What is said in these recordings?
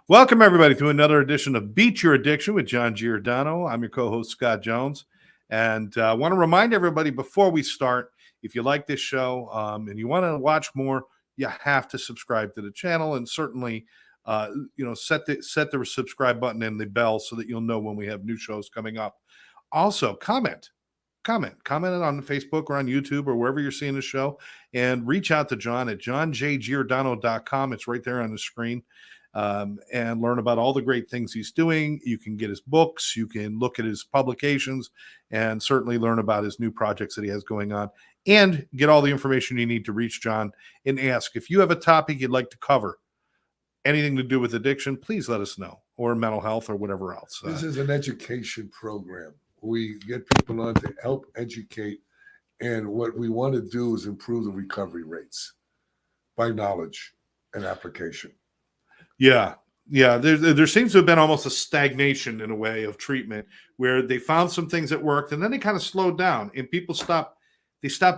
Welcome, everybody, to another edition of Beat Your Addiction with John Giordano. I'm your co-host, Scott Jones. And I want to remind everybody before we start, if you like this show and you want to watch more, you have to subscribe to the channel and certainly, set the subscribe button and the bell so that you'll know when we have new shows coming up. Also, comment on Facebook or on YouTube or wherever you're seeing the show, and reach out to John at johnjgiordano.com. It's right there on the screen. And learn about all the great things he's doing. You can get his books, you can look at his publications, and certainly learn about his new projects that he has going on, and get all the information you need to reach John and ask. If you have a topic you'd like to cover, anything to do with addiction, please let us know, or mental health or whatever else. This is an education program. We get people on to help educate, and what we want to do is improve the recovery rates by knowledge and application. Yeah. There seems to have been almost a stagnation in a way of treatment where they found some things that worked and then they kind of slowed down and people stop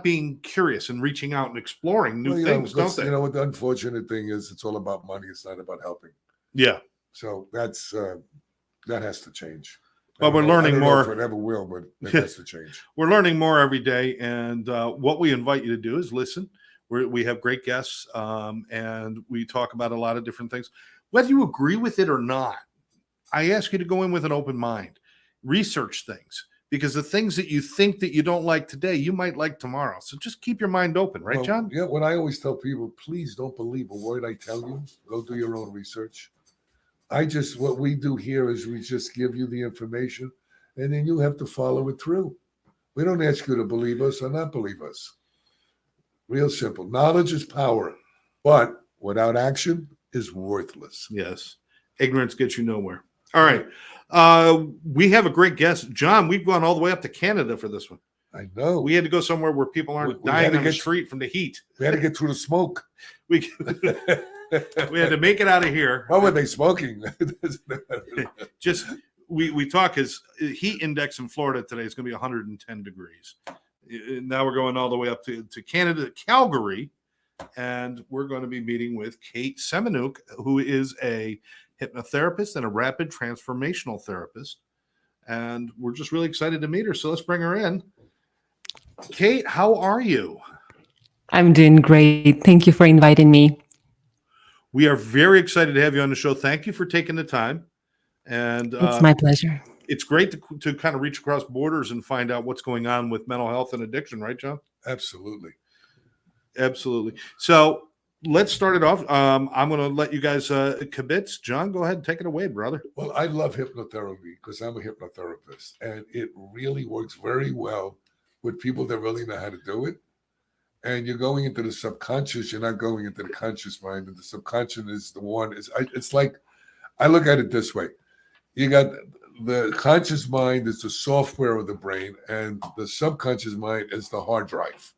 being curious and reaching out and exploring new things, don't they? You know what the unfortunate thing is? It's all about money. It's not about helping. Yeah. So that's that has to change. But we're learning more. If it ever will, but it has to change. We're learning more every day, and what we invite you to do is listen. We have great guests, and we talk about a lot of different things. Whether you agree with it or not, I ask you to go in with an open mind. Research things, because the things that you think that you don't like today, you might like tomorrow. So just keep your mind open, right, John? Yeah, what I always tell people, please don't believe a word I tell you. Go do your own research. What we do here is we just give you the information, and then you have to follow it through. We don't ask you to believe us or not believe us. Real simple. Knowledge is power, but without action is worthless. Yes. Ignorance gets you nowhere. All right. We have a great guest. John, we've gone all the way up to Canada for this one. I know. We had to go somewhere where people aren't dying on the street from the heat. We had to get through the smoke. We had to make it out of here. What were they smoking? We talk his heat index in Florida today is going to be 110 degrees. Now we're going all the way up to Canada, Calgary, and we're going to be meeting with Kate Semeniuk, who is a hypnotherapist and a rapid transformational therapist. And we're just really excited to meet her. So let's bring her in. Kate, how are you? I'm doing great. Thank you for inviting me. We are very excited to have you on the show. Thank you for taking the time. And it's my pleasure. It's great to kind of reach across borders and find out what's going on with mental health and addiction, right, John? Absolutely. So let's start it off. I'm going to let you guys kibitz. John, go ahead and take it away, brother. Well, I love hypnotherapy because I'm a hypnotherapist, and it really works very well with people that really know how to do it. And you're going into the subconscious. You're not going into the conscious mind. And the subconscious is the one. It's like, I look at it this way. You got the conscious mind is the software of the brain, and the subconscious mind is the hard drive.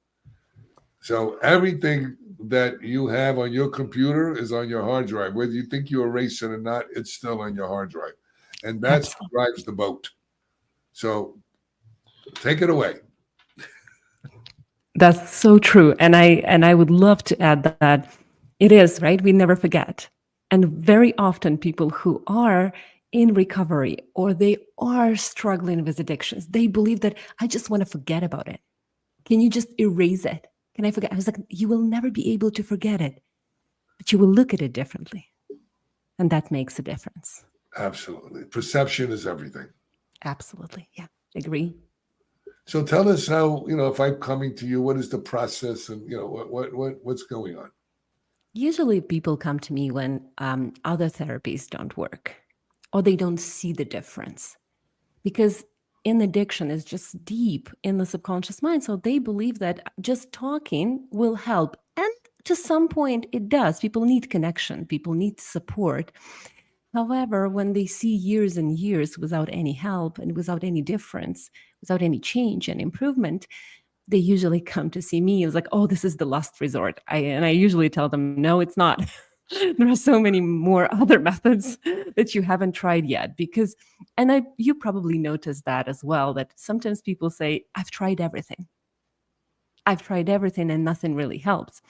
So everything that you have on your computer is on your hard drive. Whether you think you erase it or not, it's still on your hard drive. And that drives the boat. So take it away. That's so true. And I would love to add that it is, right? We never forget. And very often people who are in recovery or they are struggling with addictions, they believe that I just want to forget about it. Can you just erase it? Can I forget? I was like, you will never be able to forget it, but you will look at it differently. And that makes a difference. Absolutely. Perception is everything. Absolutely. Yeah, agree. So tell us how, if I'm coming to you, what is the process and, what's going on? Usually people come to me when other therapies don't work or they don't see the difference, because in addiction is just deep in the subconscious mind. So they believe that just talking will help. And to some point it does. People need connection. People need support. However, when they see years and years without any help and without any difference, without any change and improvement, they usually come to see me. It's like, oh, this is the last resort. And I usually tell them, no, it's not. There are so many more other methods that you haven't tried yet. Because, and you probably noticed that as well, that sometimes people say, I've tried everything. I've tried everything and nothing really helps.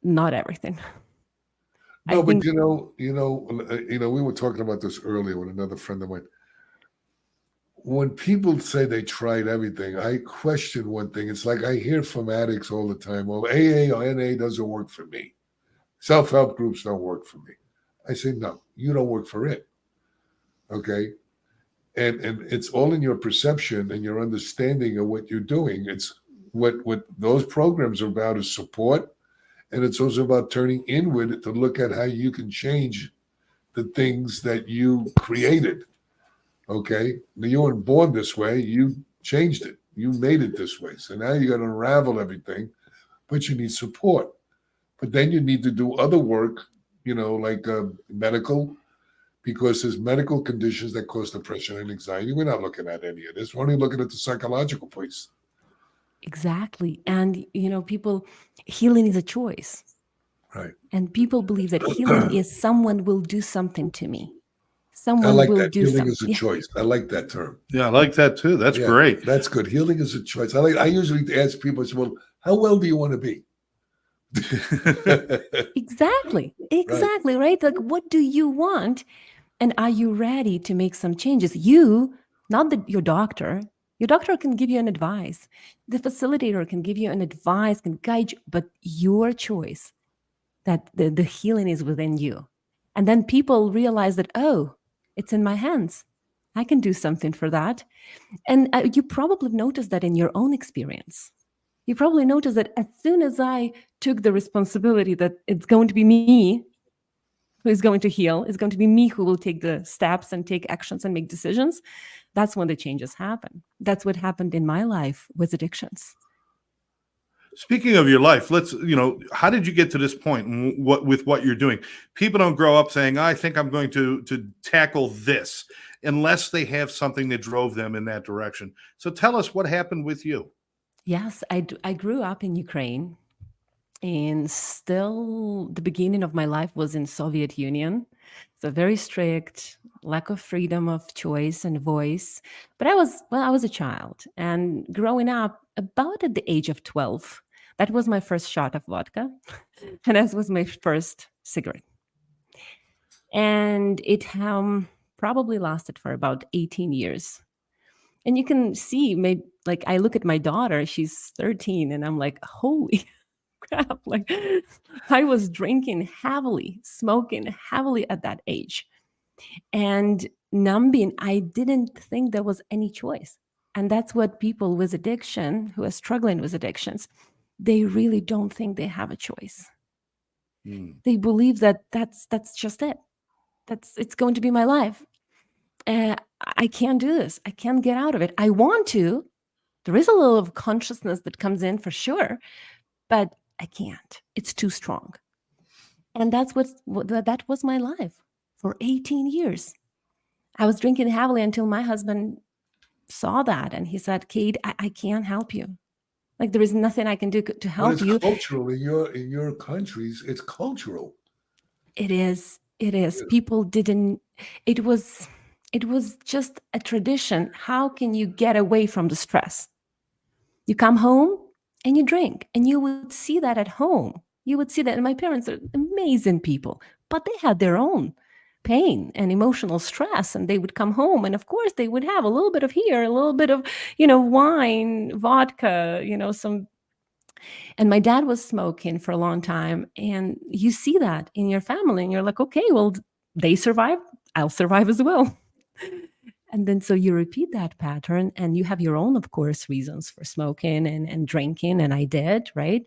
Not everything. No, but think we were talking about this earlier with another friend of mine. When people say they tried everything, I question one thing. It's like I hear from addicts all the time, well, AA or NA doesn't work for me. Self-help groups don't work for me. I say, no, you don't work for it. Okay? And it's all in your perception and your understanding of what you're doing. It's what those programs are about is support. And it's also about turning inward to look at how you can change the things that you created. Okay? Now, you weren't born this way. You changed it. You made it this way. So now you got to unravel everything, but you need support. But then you need to do other work, like medical, because there's medical conditions that cause depression and anxiety. We're not looking at any of this. We're only looking at the psychological piece. exactly. And, healing is a choice. Right. And people believe that healing is someone will do something to me. I Someone like will that. do Healing something. is a choice. I like that term. Yeah, I like that too. That's Yeah, great. That's good. Healing is a choice. I usually ask people, I say, well, how well do you want to be? Exactly. Exactly. Right. Like, what do you want? And are you ready to make some changes? Not your doctor. Your doctor can give you an advice. The facilitator can give you an advice, can guide you, but your choice that the healing is within you. And then people realize that, oh, it's in my hands. I can do something for that. And you probably noticed that in your own experience. You probably noticed that as soon as I took the responsibility that it's going to be me who is going to heal, it's going to be me who will take the steps and take actions and make decisions, that's when the changes happen. That's what happened in my life with addictions. Speaking of your life, how did you get to this point and with what you're doing? People don't grow up saying, I think I'm going to tackle this, unless they have something that drove them in that direction. So tell us what happened with you. Yes, I grew up in Ukraine, and still the beginning of my life was in Soviet Union. So very strict, lack of freedom of choice and voice. But I was a child, and growing up about at the age of 12, that was my first shot of vodka, and that was my first cigarette. And it probably lasted for about 18 years. And you can see, maybe, like, I look at my daughter, she's 13, and I'm like, holy crap. Like, I was drinking heavily, smoking heavily at that age. And numbing, I didn't think there was any choice. And that's what people with addiction, who are struggling with addictions, they really don't think they have a choice. They believe that that's just it. It's going to be my life. I can't do this. I can't get out of it. I want to. There is a little of consciousness that comes in for sure, but I can't. It's too strong. And that was my life for 18 years. I was drinking heavily until my husband saw that, and he said, Kate, I can't help you. Like, there is nothing I can do to help you. Cultural in your countries, it's cultural. It is. People didn't. It was just a tradition. How can you get away from the stress? You come home and you drink, and you would see that at home. You would see that. And my parents are amazing people, but they had their own pain and emotional stress, and they would come home, and of course they would have a little bit of here, a little bit of, wine, vodka, some. And my dad was smoking for a long time, and you see that in your family, and you're like, okay, well, they survived, I'll survive as well. And then so you repeat that pattern, and you have your own, of course, reasons for smoking and drinking, and I did, right?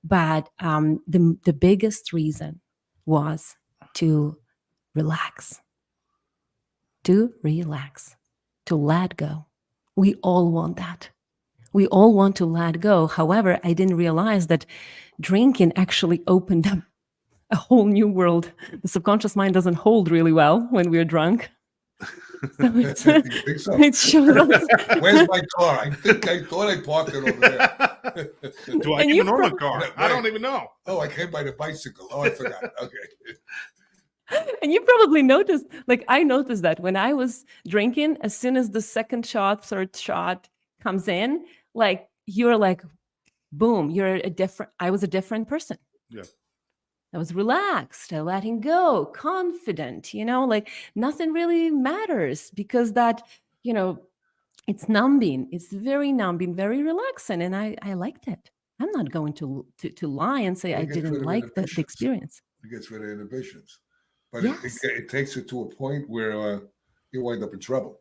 But the biggest reason was to relax, to let go. We all want that. We all want to let go. However, I didn't realize that drinking actually opened up a whole new world. The subconscious mind doesn't hold really well when we're drunk. So You think so? it shows us. Where's my car? I thought I parked it over there. Do I And even you own a car? I don't even know. Oh, I came by the bicycle. Oh, I forgot. Okay. And you probably noticed, like I noticed that when I was drinking, as soon as the second shot, third shot comes in, like you're like, boom, I was a different person. Yeah. I was relaxed, letting go, confident, like nothing really matters because that, it's numbing. It's very numbing, very relaxing. And I liked it. I'm not going to lie and say I It gets didn't rid of like the inhibitions. experience. It gets rid of inhibitions. But Yes, it takes it to a point where you wind up in trouble.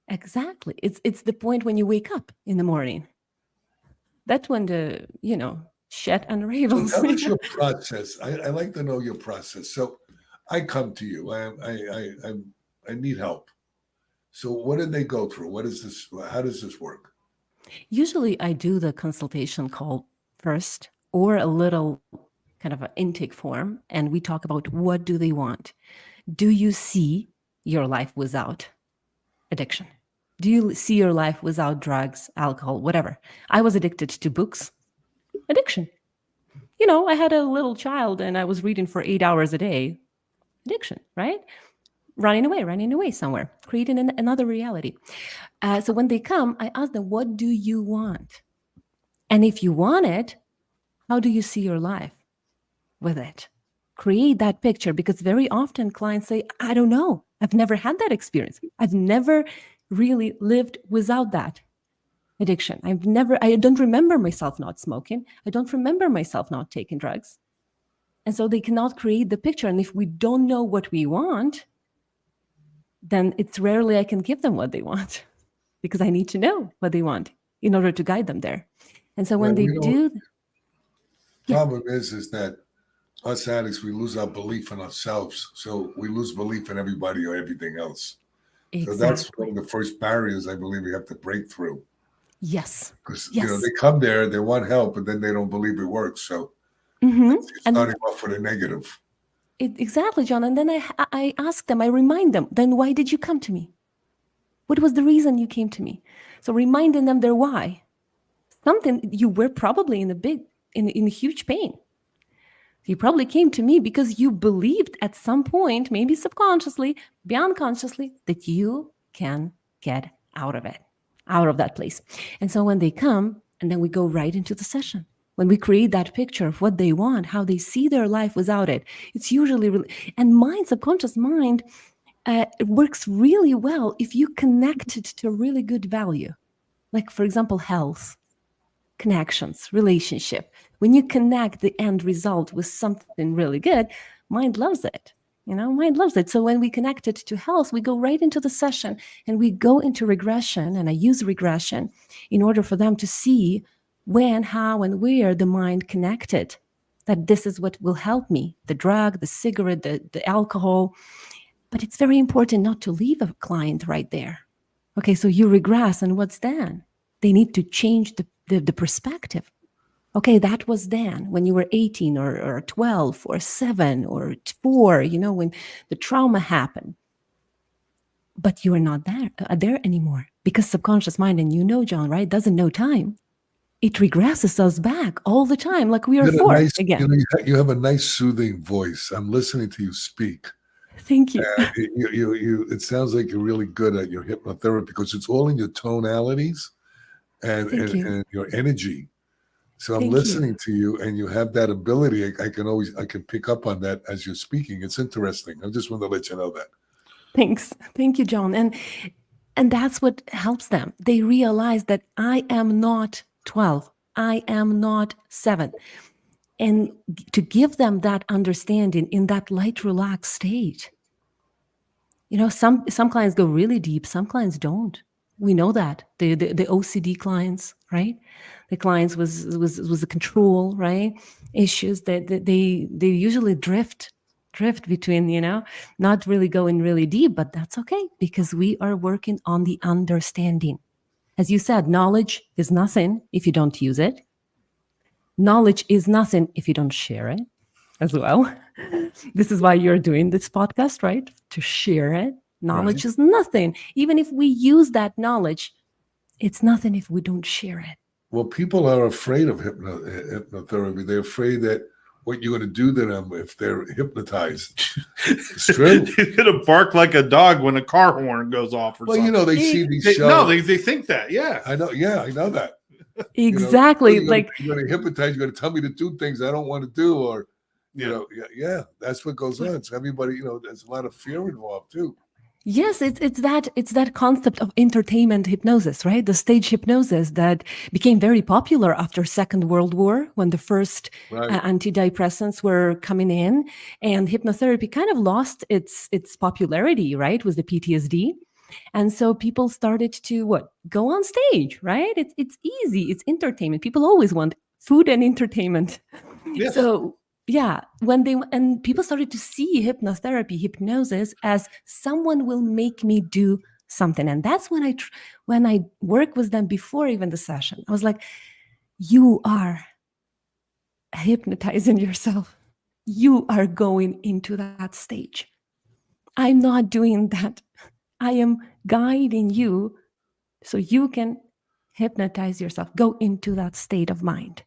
exactly. It's the point when you wake up in the morning. That's when the, shit So unravels. tell us your process. I like to know your process. So I come to you. I need help. So what did they go through? What is this? How does this work? Usually I do the consultation call first or a little kind of an intake form, and we talk about what do they want. Do you see your life without addiction? Do you see your life without drugs, alcohol, whatever? I was addicted to books. Addiction. I had a little child and I was reading for 8 hours a day. Addiction, right? Running away somewhere, creating another reality. So when they come, I ask them, what do you want? And if you want it, how do you see your life with it? Create that picture, because very often clients say, I don't know. I've never had that experience. I've never really lived without that addiction. I don't remember myself not smoking. I don't remember myself not taking drugs. And so they cannot create the picture. And if we don't know what we want, then it's rarely I can give them what they want, because I need to know what they want in order to guide them there. And so when they do, problem is that us addicts, we lose our belief in ourselves. So we lose belief in everybody or everything else. exactly. So that's one of the first barriers I believe we have to break through. Yes. Because Yes. they come there, they want help, but then they don't believe it works. So it's starting off with a negative. Exactly, John. And then I ask them, I remind them, then why did you come to me? What was the reason you came to me? So reminding them their why. Something, you were probably in huge pain. You probably came to me because you believed at some point, maybe subconsciously, beyond consciously, that you can get out of it, out of that place. And so when they come, and then we go right into the session. When we create that picture of what they want, how they see their life without it, it's usually really, and subconscious mind, it works really well if you connect it to really good value. Like, for example, health, connections, relationship. When you connect the end result with something really good, mind loves it. Mind loves it. So when we connect it to health, we go right into the session and we go into regression. And I use regression in order for them to see when, how, and where the mind connected, that this is what will help me, the drug, the cigarette, the alcohol. But it's very important not to leave a client right there. Okay, so you regress, and what's then? They need to change the perspective. Okay, that was then when you were 18 or 12 or 7 or 4, when the trauma happened. But you are not there anymore, because subconscious mind, and John, right, doesn't know time. It regresses us back all the time, like we are 4 again. You have a nice soothing voice. I'm listening to you speak. Thank you. It sounds like you're really good at your hypnotherapy, because it's all in your tonalities and your energy. So I'm listening to you, and you have that ability. I can pick up on that as you're speaking. It's interesting. I just want to let you know that. Thanks. Thank you, John. And that's what helps them. They realize that I am not 12. I am not 7. And to give them that understanding in that light, relaxed state. Some clients go really deep. Some clients don't. We know that. The OCD clients, right? The clients was the control, right? Issues that they usually drift between, not really going really deep, but that's okay, because we are working on the understanding. As you said, knowledge is nothing if you don't use it. Knowledge is nothing if you don't share it as well. This is why you're doing this podcast, right? To share it. Knowledge is nothing. Even if we use that knowledge, it's nothing if we don't share it. Well, people are afraid of hypnotherapy. They're afraid that what you're going to do to them if they're hypnotized. It's true. You're going to bark like a dog when a car horn goes off or something. They see these shows. No, they think that. Yeah. I know. Yeah, I know that. Exactly. You're going to hypnotize. You're going to tell me to do things I don't want to do, or Yeah, that's what goes on. So everybody, there's a lot of fear involved too. Yes, it's that concept of entertainment hypnosis, right? The stage hypnosis that became very popular after Second World War, when the first Right. antidepressants were coming in, and hypnotherapy kind of lost its popularity, right, with the PTSD, and so people started to go on stage, right? It's easy, it's entertainment. People always want food and entertainment, Yes. so. Yeah, and people started to see hypnotherapy, hypnosis as someone will make me do something, and that's when I work with them before even the session. I was like, you are hypnotizing yourself. You are going into that stage. I'm not doing that. I am guiding you so you can hypnotize yourself. Go into that state of mind.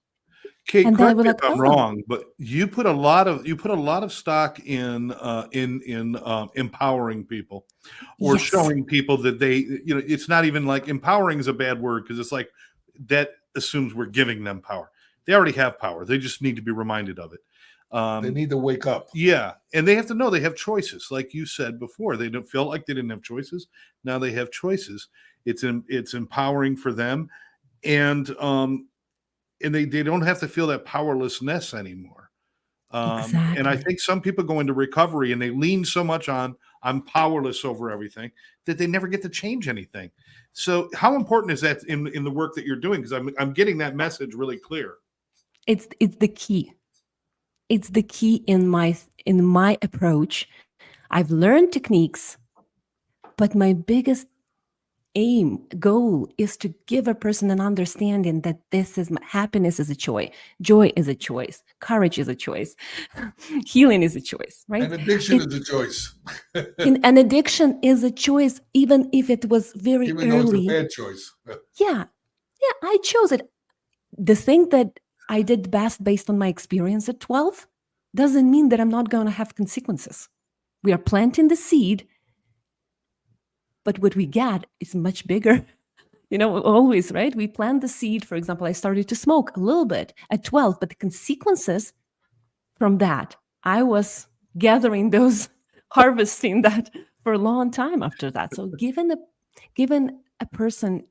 Kate, And then correct we're me like, if I'm oh, wrong, but you put a lot of stock in empowering people, or yes, showing people that they, it's not even like empowering is a bad word, because it's like that assumes we're giving them power. They already have power. They just need to be reminded of it. They need to wake up. Yeah, and they have to know they have choices. Like you said before, they don't feel like they didn't have choices. Now they have choices. It's empowering for them, and they don't have to feel that powerlessness anymore. And I exactly. think some people go into recovery and they lean so much on I'm powerless over everything that they never get to change anything. So how important is that in the work that you're doing? Because I'm getting that message really clear. It's the key. It's the key in my approach. I've learned techniques, but my biggest goal is to give a person an understanding that happiness is a choice, joy is a choice, courage is a choice, healing is a choice, right? And addiction is a choice. An addiction is a choice, even if it was very Even though it's a early. bad choice. Yeah, I chose it. The thing that I did best based on my experience at 12 doesn't mean that I'm not going to have consequences. We are planting the seed, but what we get is much bigger. Always, right? We plant the seed. For example, I started to smoke a little bit at 12, but the consequences from that, I was gathering those, harvesting that for a long time after that. So given a person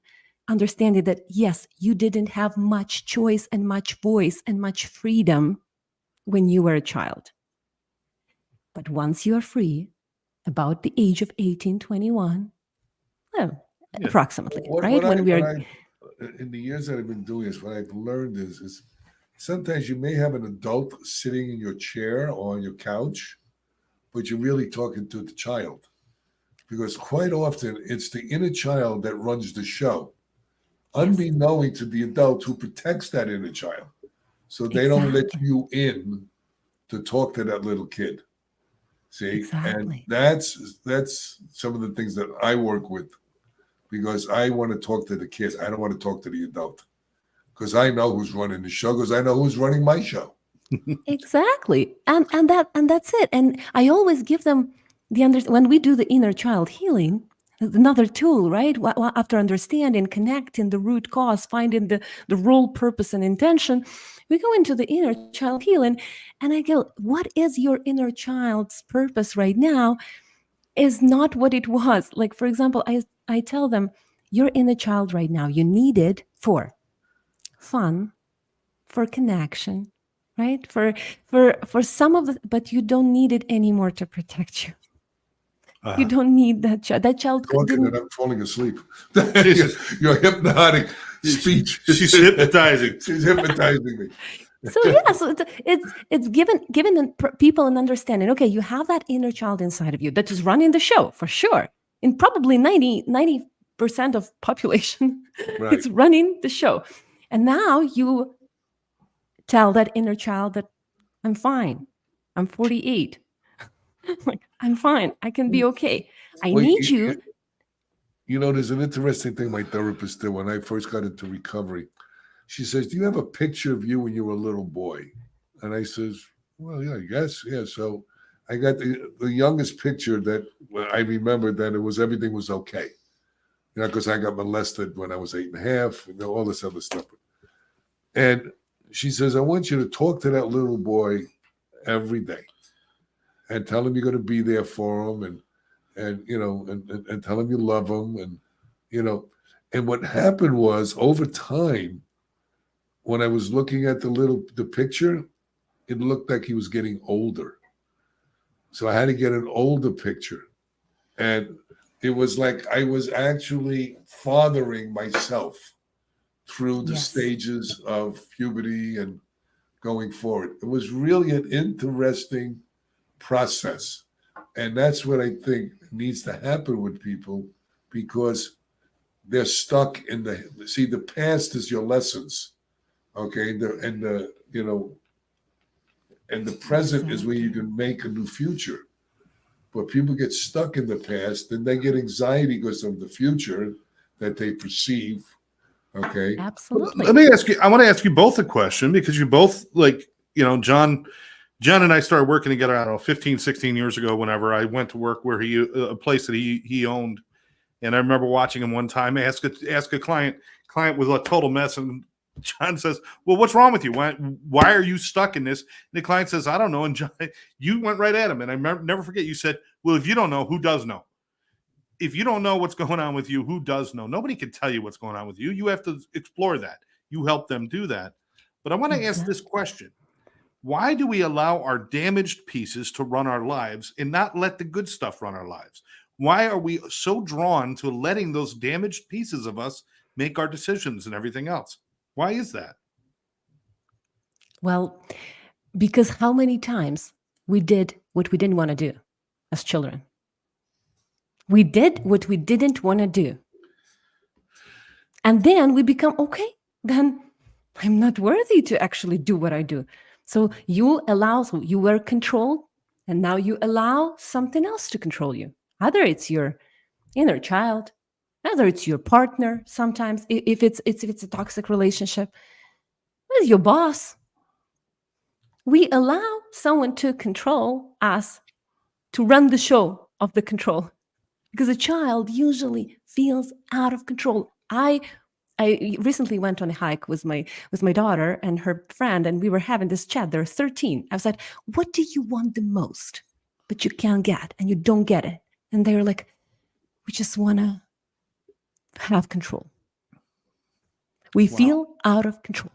understanding that, yes, you didn't have much choice and much voice and much freedom when you were a child. But once you are free, about the age of 18, 21, approximately, right? In the years that I've been doing this, what I've learned is sometimes you may have an adult sitting in your chair or on your couch, but you're really talking to the child. Because quite often it's the inner child that runs the show, unbeknown to the adult who protects that inner child. So they don't let you in to talk to that little kid. See, exactly. And that's some of the things that I work with, because I want to talk to the kid. I don't want to talk to the adult, because I know who's running the show, because I know who's running my show. Exactly. And that's it. And I always give them when we do the inner child healing, another tool, right? After understanding, connecting the root cause, finding the role, purpose, and intention, we go into the inner child healing, and I go, what is your inner child's purpose right now is not what it was. Like, for example, I tell them, your inner child right now, you need it for fun, for connection, right? For some of but you don't need it anymore to protect you. You don't need that child. That child didn't. And I'm falling asleep. Your hypnotic speech. She's hypnotizing. She's hypnotizing me. So it's given people an understanding. Okay, you have that inner child inside of you that is running the show for sure. In probably 90% of population, Right. It's running the show. And now you tell that inner child that I'm fine. I'm 48. Like, I'm fine. I can be okay. I need you. There's an interesting thing my therapist did when I first got into recovery. She says, do you have a picture of you when you were a little boy? And I says, well, yeah, I guess. Yeah. So I got the youngest picture that I remember that everything was okay. Because I got molested when I was 8.5, all this other stuff. And she says, I want you to talk to that little boy every day, and tell them you're going to be there for them, and tell them you love them, and what happened was, over time, when I was looking at the picture, it looked like he was getting older. So I had to get an older picture. And it was like I was actually fathering myself through the Yes. stages of puberty and going forward. It was really an interesting process. And that's what I think needs to happen with people, because they're stuck in the past is your lessons. Okay. And the present is where you can make a new future. But people get stuck in the past, and they get anxiety because of the future that they perceive. Okay. Absolutely. Let me ask you, I want to ask you both a question, because you both, like, John and I started working together, I don't know, 15, 16 years ago, whenever I went to work where a place that he owned. And I remember watching him one time ask a client was a total mess. And John says, well, what's wrong with you? Why are you stuck in this? And the client says, I don't know. And John, you went right at him. And I never forget, you said, well, if you don't know, who does know? If you don't know what's going on with you, who does know? Nobody can tell you what's going on with you. You have to explore that. You help them do that. But I want to ask this question. Why do we allow our damaged pieces to run our lives and not let the good stuff run our lives? Why are we so drawn to letting those damaged pieces of us make our decisions and everything else? Why is that? Well, because how many times we did what we didn't want to do as children? We did what we didn't want to do. And then we become, okay, then I'm not worthy to actually do what I do. So you were controlled, and now you allow something else to control you. Either it's your inner child, either it's your partner. Sometimes, if it's a toxic relationship, with your boss. We allow someone to control us, to run the show of the control, because a child usually feels out of control. I recently went on a hike with my daughter and her friend, and we were having this chat. They're 13. I was like, what do you want the most, but you can't get, and you don't get it? And they were like, we just want to have control. We feel out of control.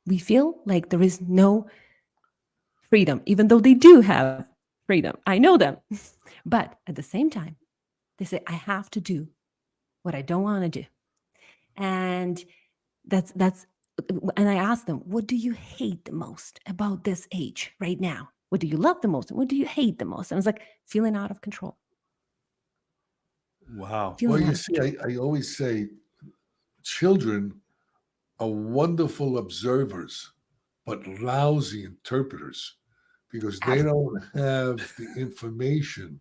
We feel like there is no freedom, even though they do have freedom. I know them. But at the same time, they say, I have to do what I don't want to do. And and I ask them, what do you hate the most about this age right now? What do you love the most? And what do you hate the most? And it's like feeling out of control. Wow. Well, you see, I always say children are wonderful observers, but lousy interpreters, because they don't have the information.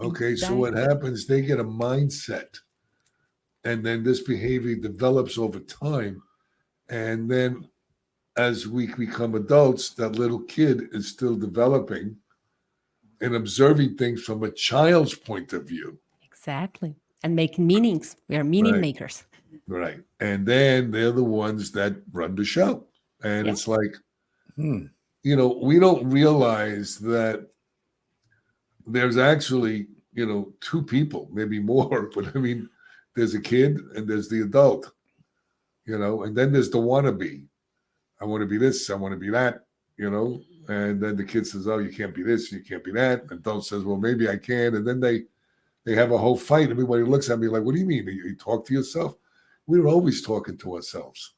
Okay, so what happens, they get a mindset, and then this behavior develops over time. And then as we become adults, that little kid is still developing and observing things from a child's point of view. Exactly. And make meanings. We are meaning makers. Right. And then they're the ones that run the show. And it's like, we don't realize that there's actually, two people, maybe more, but I mean, there's a kid and there's the adult, and then there's the wannabe. I want to be this, I want to be that, and then the kid says, oh, you can't be this, you can't be that. And adult says, well, maybe I can. And then they have a whole fight. Everybody looks at me like, what do you mean? You talk to yourself? We're always talking to ourselves.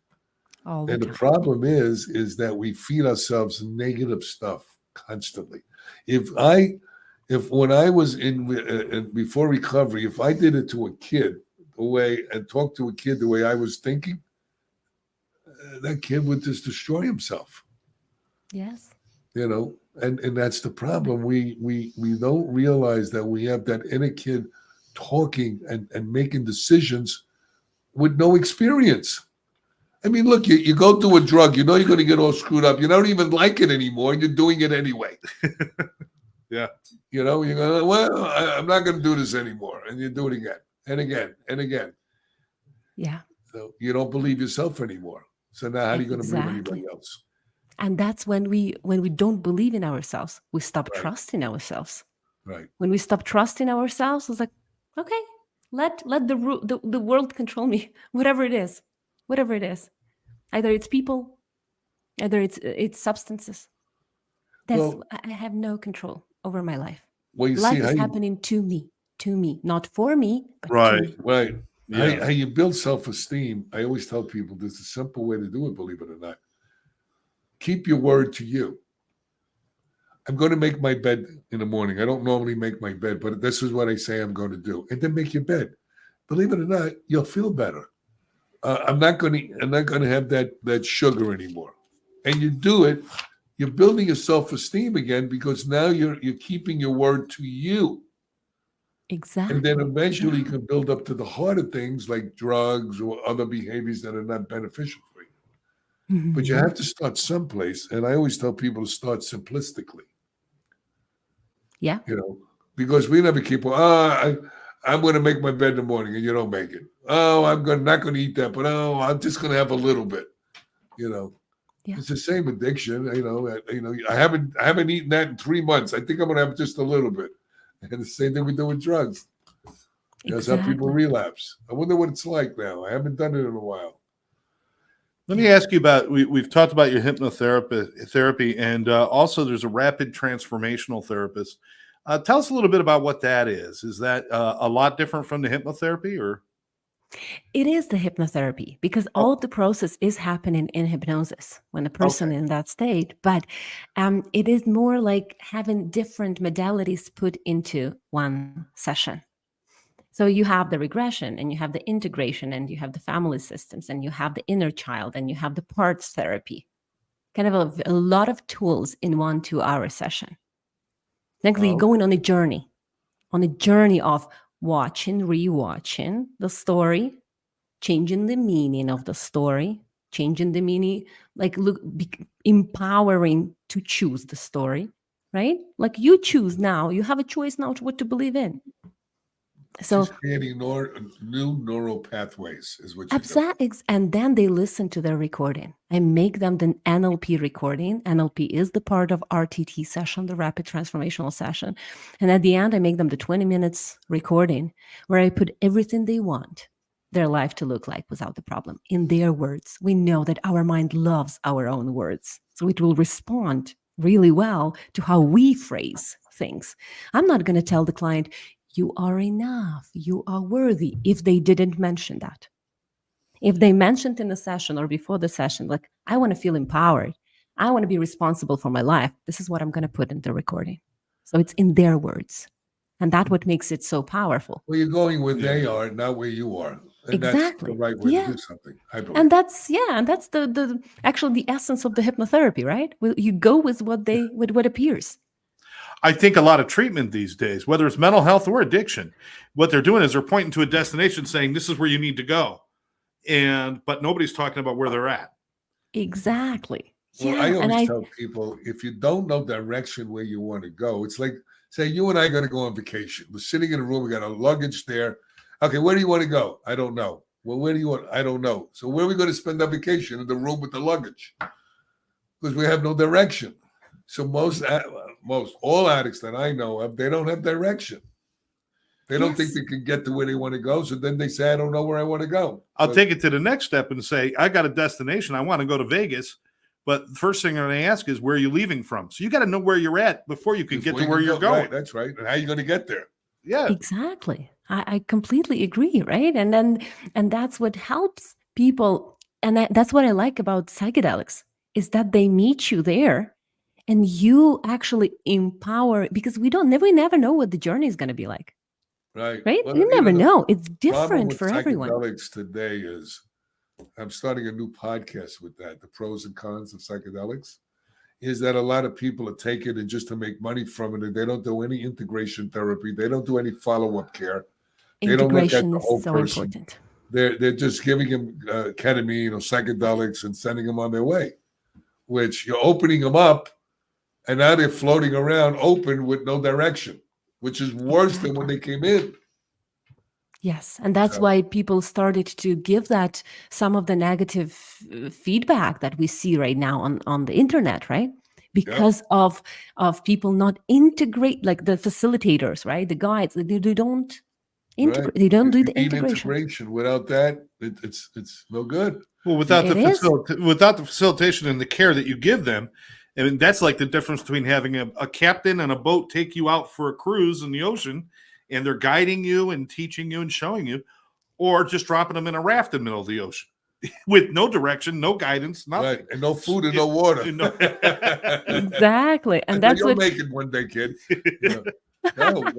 And the problem is that we feed ourselves negative stuff constantly. If when I was in before recovery, if I did it to a kid and talked to a kid the way I was thinking, that kid would just destroy himself. Yes. And that's the problem. We don't realize that we have that inner kid talking and making decisions with no experience. I mean, look, you go do a drug, you're going to get all screwed up. You don't even like it anymore. You're doing it anyway. Yeah. You're going, well, I'm not going to do this anymore. And you do it again and again and again. Yeah. So you don't believe yourself anymore. So now how are you going to believe anybody else? And that's when we don't believe in ourselves, we stop Right. trusting ourselves. Right. When we stop trusting ourselves, it's like, okay, let the world control me, whatever it is. Either it's people, either it's substances. Well, I have no control over my life. well, you see Life how is you, happening to me, not for me, but to Right. me. right. Yeah. How you build self-esteem. I always tell people there's a simple way to do it, believe it or not. Keep your word to you. I'm going to make my bed in the morning. I don't normally make my bed, but this is what I say I'm going to do. And then make your bed. Believe it or not, you'll feel better. I'm not going to have that sugar anymore. And you do it, you're building your self-esteem again because now you're keeping your word to you. Exactly. And then eventually you can build up to the harder things like drugs or other behaviors that are not beneficial for you. Mhm. But you have to start someplace. And I always tell people to start simplistically, Yeah. Because we never keep, I'm going to make my bed in the morning and you don't make it. Oh, not going to eat that, but I'm just going to have a little bit, Yeah. It's the same addiction, I haven't eaten that in 3 months. I think I'm going to have just a little bit. And the same thing we do with drugs. That's how people relapse. I wonder what it's like now. I haven't done it in a while. Let me ask you about, we've talked about your hypnotherapy, and also there's a rapid transformational therapist. Tell us a little bit about what that is. Is that a lot different from the hypnotherapy, or? It is the hypnotherapy because all of the process is happening in hypnosis when the person in that state, but it is more like having different modalities put into one session. So you have the regression and you have the integration and you have the family systems and you have the inner child and you have the parts therapy, kind of a lot of tools in 1 2-hour session. Actually, you're going on a journey of watching, rewatching the story, changing the meaning of the story, changing the meaning, like empowering to choose the story, right? Like you choose now, you have a choice now to what to believe in. So She's creating new neural pathways is what she's doing. and then they listen to their recording. I make them the NLP recording. NLP is the part of RTT session, the Rapid Transformational Session. And at the end, I make them the 20 minutes recording where I put everything they want their life to look like without the problem in their words. We know that our mind loves our own words. So it will respond really well to how we phrase things. I'm not going to tell the client, you are enough, you are worthy, if they didn't mention that. If they mentioned in the session or before the session, like, I want to feel empowered, I want to be responsible for my life, this is what I'm going to put in the recording. So it's in their words. And that's what makes it so powerful. Well, you're going where they are, not where you are. And Exactly. that's the right way to do something, I believe. And that's the actually the essence of the hypnotherapy, right? You go with what appears. I think a lot of treatment these days, whether it's mental health or addiction, what they're doing is they're pointing to a destination saying, this is where you need to go. But nobody's talking about where they're at. Exactly. Well, I always tell people, if you don't know direction where you want to go, it's like, say you and I got to go on vacation. We're sitting in a room, we got a luggage there. Okay, where do you want to go? I don't know. Well, where do you want? I don't know. So where are we going to spend our vacation? In the room with the luggage. Because we have no direction. So all addicts that I know of, they don't have direction. They don't think they can get to where they want to go. So then they say, I don't know where I want to go. I'll take it to the next step and say, I got a destination. I want to go to Vegas. But the first thing I ask is, where are you leaving from? So you got to know where you're at before you can get to where you're going. Right, that's right. And how are you going to get there? Yeah. Exactly. I completely agree, right? And that's what helps people. And that's what I like about psychedelics, is that they meet you there and you actually empower, because we never know what the journey is going to be like. Right. Well, you never know. It's different for everyone. Psychedelics today is, I'm starting a new podcast with that, the pros and cons of psychedelics, is that a lot of people are taking it just to make money from it, and they don't do any integration therapy. They don't do any follow-up care. They don't look at the whole person. Important. They're just giving them ketamine or psychedelics and sending them on their way, which you're opening them up, and now they're floating around open with no direction, which is worse than when they came in. Yes, and that's So, why people started to give that some of the negative feedback that we see right now on the internet, right? yep, Because of people not integrate, like the facilitators, right? The guides, they don't right. integrate, they don't do You the need integration. integration. Without that, it's no good. Well, without It is without the facilitation and the care that you give them, I mean that's like the difference between having a captain and a boat take you out for a cruise in the ocean, and they're guiding you and teaching you and showing you, or just dropping them in a raft in the middle of the ocean with no direction, no guidance, nothing. Right, and no food and no water. exactly, and that's You'll what. make it one day, kid. You know, no,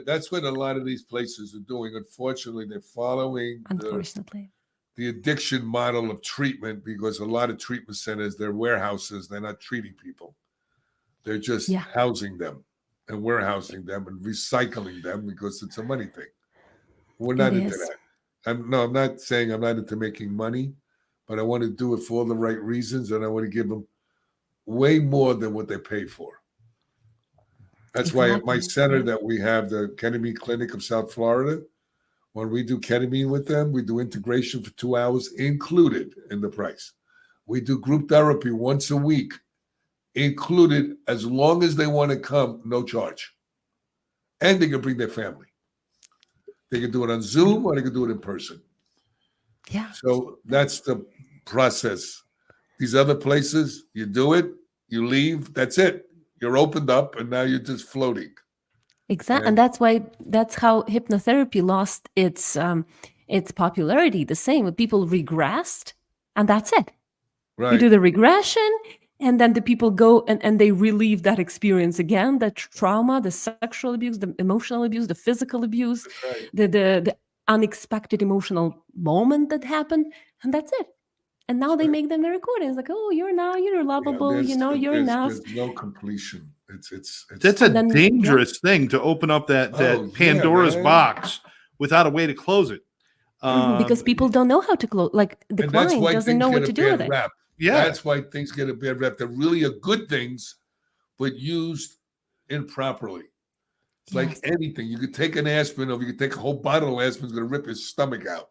that's what a lot of these places are doing. Unfortunately, they're following Unfortunately, the addiction model of treatment, because a lot of treatment centers, they're warehouses. They're not treating people. They're just Yeah. housing them and warehousing them and recycling them because it's a money thing. We're not it into is. that. I'm not saying I'm not into making money, but I want to do it for all the right reasons, and I want to give them way more than what they pay for. That's why at my Exactly. center Yeah. that we have, the ketamine clinic of South Florida, when we do ketamine with them, we do integration for 2 hours included in the price. We do group therapy once a week included, as long as they want to come, no charge. And they can bring their family. They can do it on Zoom or they can do it in person. Yeah. So that's the process. These other places, you do it, you leave, that's it. You're opened up and now you're just floating. Exactly, And that's how hypnotherapy lost its popularity. The same, people regressed, and that's it. You right, do the regression, and then the people go and they relive that experience again, the trauma, the sexual abuse, the emotional abuse, the physical abuse, right. the unexpected emotional moment that happened, and that's it. And now they make them the recordings, like, oh, you're Yeah, lovable, you're enough. there's no completion. It's That's And a then, yeah, dangerous thing to open up that oh yeah, Pandora's man. box without a way to close it. because people don't know how to close. Like the And that's client why doesn't things know get what a to do with bad it. rap. Yeah, That's why things get a bad rap. They're really good things, but used improperly. It's like Yes. anything. You could take an aspirin, or you could take a whole bottle of aspirin, it's going to rip his stomach out.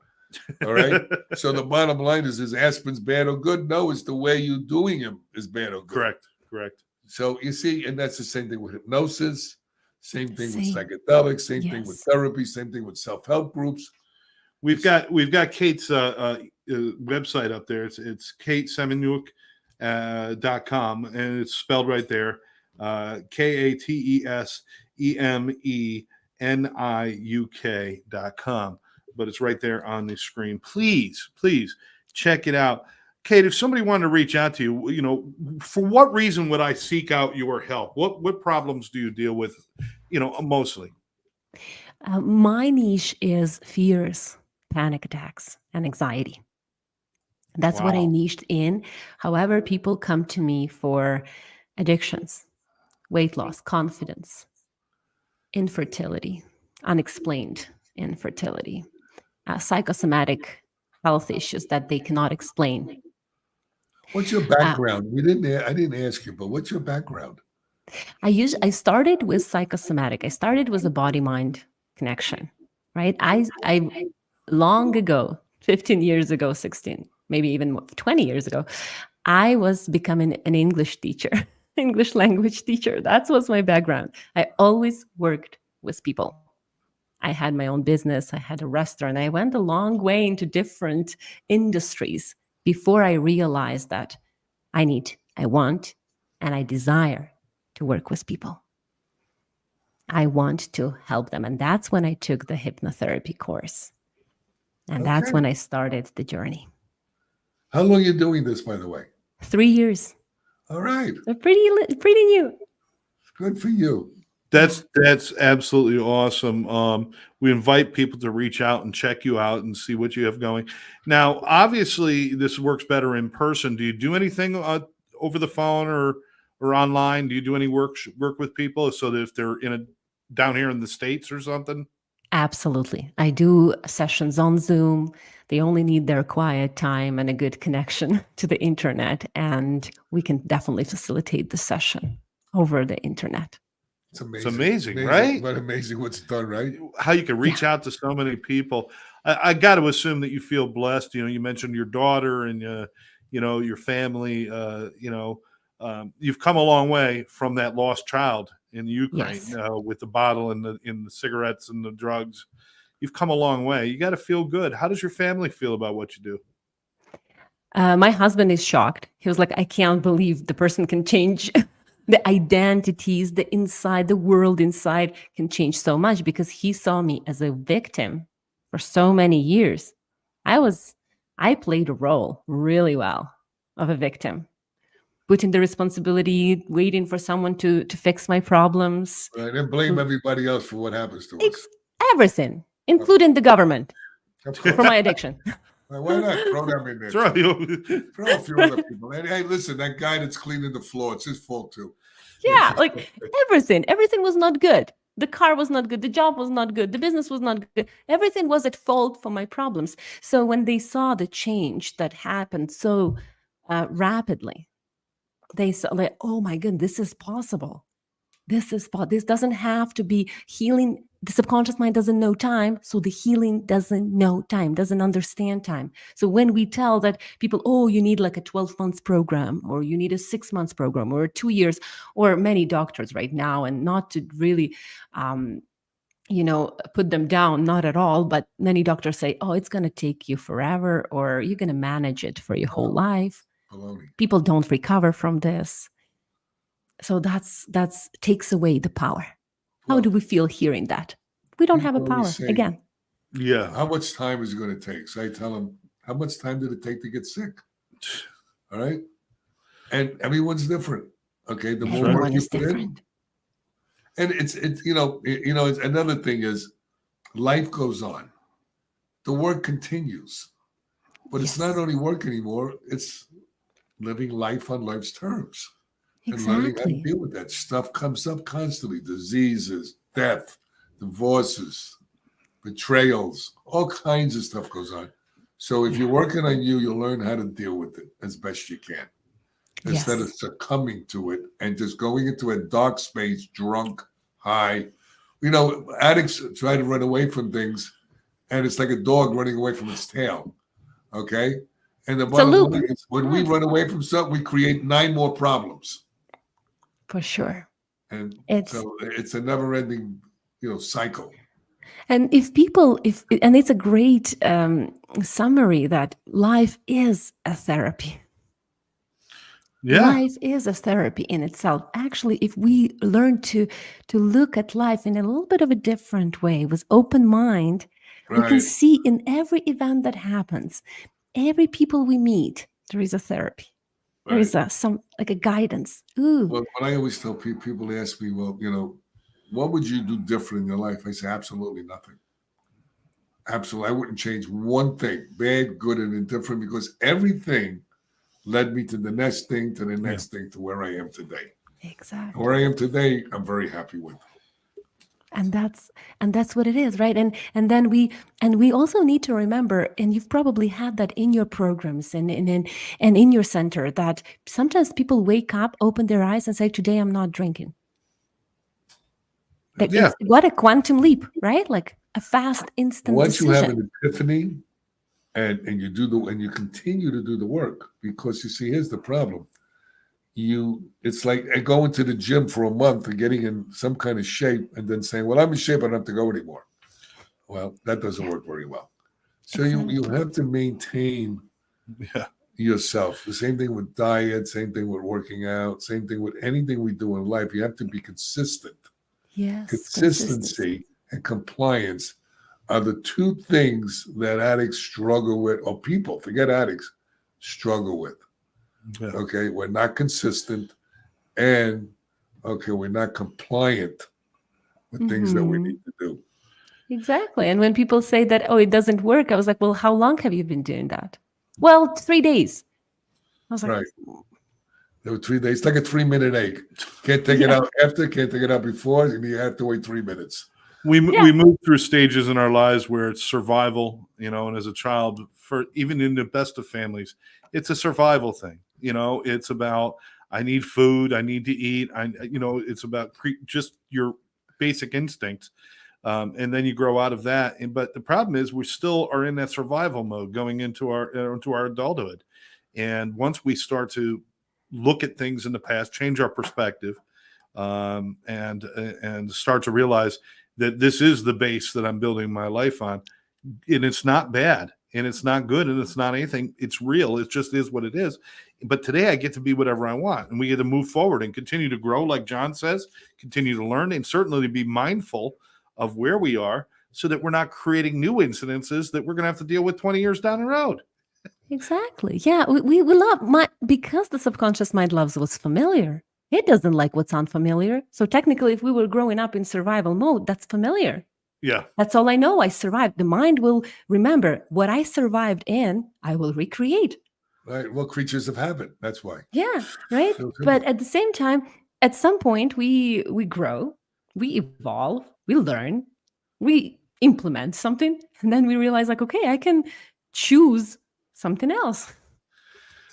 All right. So the bottom line is aspirin's bad or good? No, it's the way you're doing him is bad or good. correct. So you see, and that's the same thing with hypnosis, same thing with Same. psychedelics, same thing with Yes. therapy, same thing with self-help groups. We've got Kate's website up there. It's Kate Semeniuk .com, and it's spelled right there. KATESEMENIUK.com. But it's right there on the screen. Please check it out. Kate, if somebody wanted to reach out to you, for what reason would I seek out your help? What problems do you deal with, mostly? My niche is fears, panic attacks, and anxiety. That's what I Wow. niched in. However, people come to me for addictions, weight loss, confidence, infertility, unexplained infertility, psychosomatic health issues that they cannot explain. What's your background? I didn't ask you, but what's your background? I started with psychosomatic. I started with a body-mind connection, right? I long ago, 15 years ago, 16, maybe even 20 years ago, I was becoming an English teacher, English language teacher. That was my background. I always worked with people. I had my own business. I had a restaurant. I went a long way into different industries before I realized that I want, and I desire to work with people. I want to help them. And that's when I took the hypnotherapy course. And that's Okay. when I started the journey. How long are you doing this, by the way? 3 years. All right. So pretty new. Good for you. That's absolutely awesome. We invite people to reach out and check you out and see what you have going. Now, obviously, this works better in person. Do you do anything over the phone or online? Do you do any work with people so that if they're down here in the States or something? Absolutely. I do sessions on Zoom. They only need their quiet time and a good connection to the internet, and we can definitely facilitate the session over the internet. It's amazing. It's amazing, right? But amazing what's done, right? How you can reach out to so many people. I got to assume that you feel blessed. You mentioned your daughter and your family. You've come a long way from that lost child in Ukraine Yes. with the bottle and the cigarettes and the drugs. You've come a long way. You got to feel good. How does your family feel about what you do? My husband is shocked. He was like, I can't believe the person can change. The identities, the inside, the world inside can change so much, because he saw me as a victim for so many years. I played a role really well of a victim, putting the responsibility, waiting for someone to fix my problems. Right. And blame everybody else for what happens to us. Everything, including the government, Of course. for my addiction. Why not throw them in there? Throw Throw a few other people. And hey, listen, that guy that's cleaning the floor, it's his fault too. Yeah, like everything was not good. The car was not good. The job was not good. The business was not good. Everything was at fault for my problems. So when they saw the change that happened so rapidly, they saw like, oh my God, this is possible. This doesn't have to be healing. The subconscious mind doesn't know time, so the healing doesn't know time, doesn't understand time. So when we tell that people, oh, you need like a 12 months program, or you need a 6 months program, or 2 years, or many doctors right now, and not to really put them down, not at all, but many doctors say, oh, it's going to take you forever, or you're going to manage it for your whole life. Baloney. People don't recover from this. So that's takes away the power. How do we feel hearing that? We don't have a People power always say, again. Yeah. How much time is it going to take? So I tell them, how much time did it take to get sick? All right. And everyone's different. Okay. The more work Everyone you is put in, different. and it's it's another thing is life goes on. The work continues. But it's not Yes. only work anymore, it's living life on life's terms. And learning how to Exactly. deal with that. Stuff comes up constantly. Diseases, death, divorces, betrayals, all kinds of stuff goes on. So if you're working on you, you'll learn how to deal with it as best you can. Instead of Yes. succumbing to it and just going into a dark space, drunk, high. Addicts try to run away from things, and it's like a dog running away from its tail. Okay? And the a bottom loop. line is when we run away from something, we create 9 more problems. For sure. And It's so it's a never-ending, cycle. and and it's a great summary that life is a therapy. Yeah. Life is a therapy in itself. Actually, if we learn to look at life in a little bit of a different way, with open mind, we can Right. see in every event that happens, every people we meet, there is a therapy. There is a guidance. Ooh, Well, what I always tell people ask me, well, what would you do different in your life? I say, absolutely nothing. Absolutely. I wouldn't change one thing, bad, good, and indifferent, because everything led me to the next thing, to the next thing, to where I am today. exactly. And where I am today, I'm very happy with. And that's what it is, right? And then we also need to remember, and you've probably had that in your programs and in your center, that sometimes people wake up, open their eyes, and say, "Today I'm not drinking." Like, Yeah. what a quantum leap, right? Like a fast, instant Once decision. you have an epiphany, and you continue to do the work, because you see, here's the problem. It's like going to the gym for a month and getting in some kind of shape and then saying, well, I'm in shape, I don't have to go anymore. Well, that doesn't work very well. So you have to maintain yourself. The same thing with diet, same thing with working out, same thing with anything we do in life. You have to be consistent. Yes, Consistency and compliance are the 2 things that addicts struggle with, or people, forget addicts, struggle with. Yeah. Okay, we're not consistent, and we're not compliant with things that we need to do. Exactly. And when people say that, oh, it doesn't work, I was like, well, how long have you been doing that? Well, 3 days. I was like, Right. There were 3 days. It's like a 3-minute egg. Can't take it out after, can't take it out before, and you have to wait 3 minutes. We move through stages in our lives where it's survival, and as a child, for even in the best of families, it's a survival thing. It's about I need food. I need to eat. It's about just your basic instincts. And then you grow out of that. But the problem is we still are in that survival mode going into our adulthood. And once we start to look at things in the past, change our perspective, and start to realize that this is the base that I'm building my life on, and it's not bad, and it's not good, and it's not anything. It's real. It just is what it is. But today I get to be whatever I want, and we get to move forward and continue to grow, like John says, continue to learn, and certainly to be mindful of where we are so that we're not creating new incidences that we're going to have to deal with 20 years down the road. Exactly. Yeah. We love because the subconscious mind loves what's familiar. It doesn't like what's unfamiliar. So technically, if we were growing up in survival mode, that's familiar. Yeah. That's all I know. I survived. The mind will remember what I survived in, I will recreate. Right. Well, creatures of habit. That's why. Yeah. Right. But at the same time, at some point, we grow, we evolve, we learn, we implement something, and then we realize, like, okay, I can choose something else.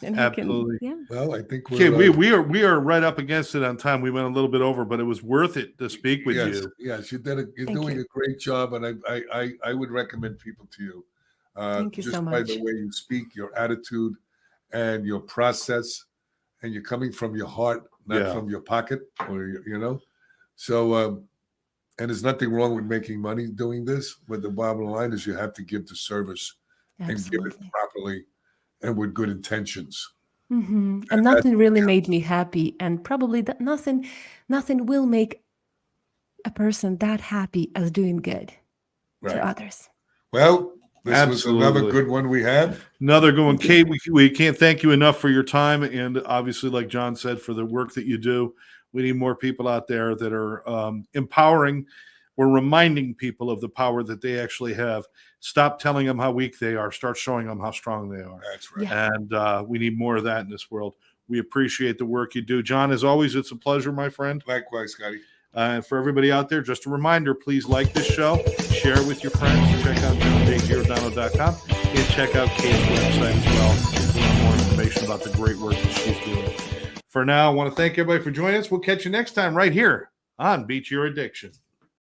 And absolutely. Well, I think we are right up against it on time. We went a little bit over, but it was worth it to speak with you. Yes, you're doing a great job, and I would recommend people to you. Thank you just so much. By the way you speak, your attitude, and your process, and you're coming from your heart, not from your pocket, or So, and there's nothing wrong with making money doing this. But the bottom line is you have to give the service and give it properly and with good intentions. Mm-hmm. And nothing really made me happy. And probably that nothing will make a person that happy as doing good to others. Well, this was another good one we had. Another good one. Kate, we can't thank you enough for your time. And obviously, like John said, for the work that you do. We need more people out there that are empowering. We're reminding people of the power that they actually have. Stop telling them how weak they are. Start showing them how strong they are. That's right. Yeah. And we need more of that in this world. We appreciate the work you do. John, as always, it's a pleasure, my friend. Likewise, Scotty. And for everybody out there, just a reminder, please like this show, share it with your friends, check out Giordano.com, and check out Kate's website as well for more information about the great work that she's doing. For now, I want to thank everybody for joining us. We'll catch you next time right here on Beat Your Addiction.